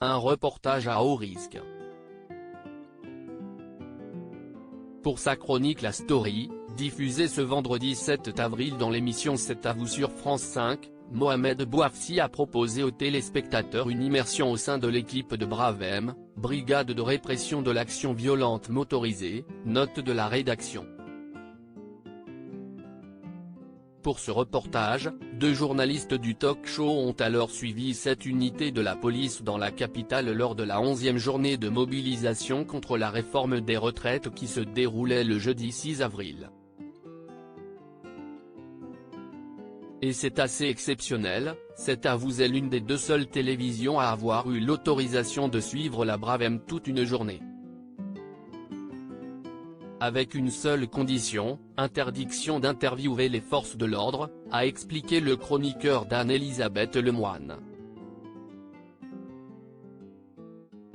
un reportage à haut risque. Pour sa chronique La Story, diffusée ce vendredi 7 avril dans l'émission C'est à vous sur France 5, Mohamed Bouafsi a proposé aux téléspectateurs une immersion au sein de l'équipe de Bravem, brigade de répression de l'action violente motorisée, note de la rédaction. Pour ce reportage, 2 journalistes du talk-show ont alors suivi cette unité de la police dans la capitale lors de la 11e journée de mobilisation contre la réforme des retraites qui se déroulait le jeudi 6 avril. Et c'est assez exceptionnel, C'est à vous est l'une des 2 seules télévisions à avoir eu l'autorisation de suivre la Bravem toute une journée. Avec une seule condition, interdiction d'interviewer les forces de l'ordre, a expliqué le chroniqueur d'Anne-Elisabeth Lemoine.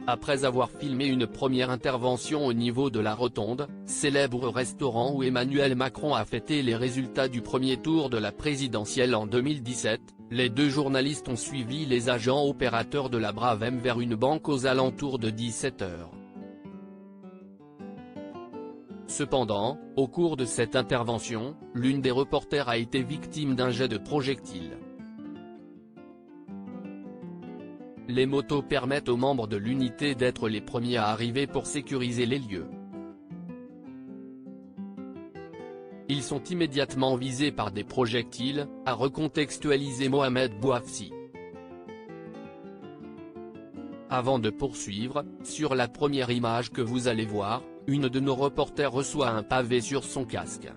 Après avoir filmé une première intervention au niveau de la Rotonde, célèbre restaurant où Emmanuel Macron a fêté les résultats du premier tour de la présidentielle en 2017, les 2 journalistes ont suivi les agents opérateurs de la Bravem vers une banque aux alentours de 17 h. Cependant, au cours de cette intervention, l'une des reporters a été victime d'un jet de projectile. Les motos permettent aux membres de l'unité d'être les premiers à arriver pour sécuriser les lieux. Ils sont immédiatement visés par des projectiles, a recontextualisé Mohamed Bouafsi. Avant de poursuivre, sur la première image que vous allez voir, une de nos reporters reçoit un pavé sur son casque.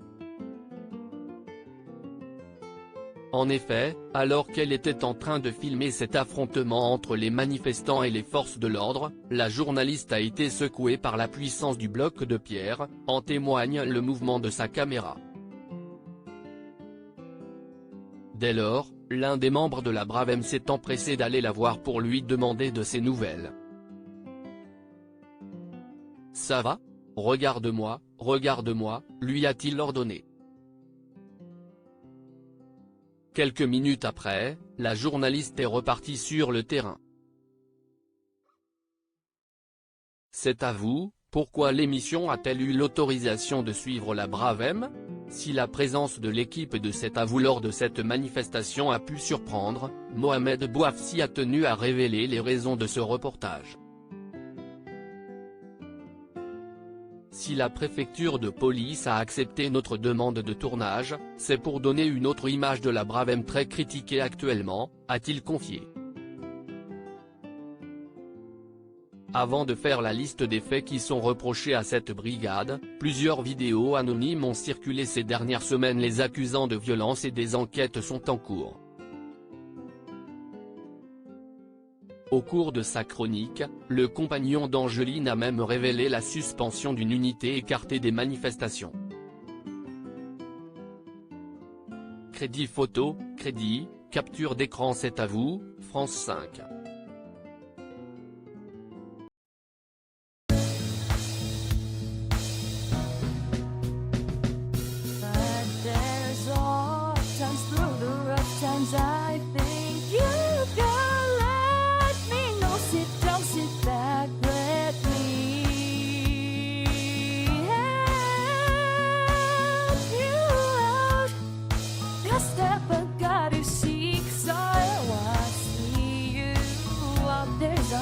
En effet, alors qu'elle était en train de filmer cet affrontement entre les manifestants et les forces de l'ordre, la journaliste a été secouée par la puissance du bloc de pierre, en témoigne le mouvement de sa caméra. Dès lors, l'un des membres de la Bravem s'est empressé d'aller la voir pour lui demander de ses nouvelles. « Ça va ? Regarde-moi, regarde-moi », lui a-t-il ordonné. Quelques minutes après, la journaliste est repartie sur le terrain. C'est à vous, pourquoi l'émission a-t-elle eu l'autorisation de suivre la Bravem ? Si la présence de l'équipe de C'est à vous lors de cette manifestation a pu surprendre, Mohamed Bouafsi a tenu à révéler les raisons de ce reportage. Si la préfecture de police a accepté notre demande de tournage, c'est pour donner une autre image de la Bravem très critiquée actuellement, a-t-il confié. Avant de faire la liste des faits qui sont reprochés à cette brigade, plusieurs vidéos anonymes ont circulé ces dernières semaines les accusant de violence et des enquêtes sont en cours. Au cours de sa chronique, le compagnon d'Angeline a même révélé la suspension d'une unité écartée des manifestations. Crédit photo, crédit, capture d'écran. C'est à vous, France 5.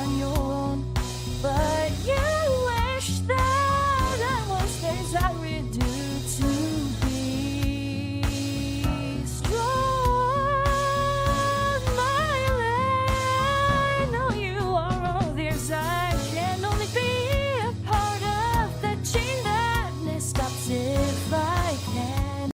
On your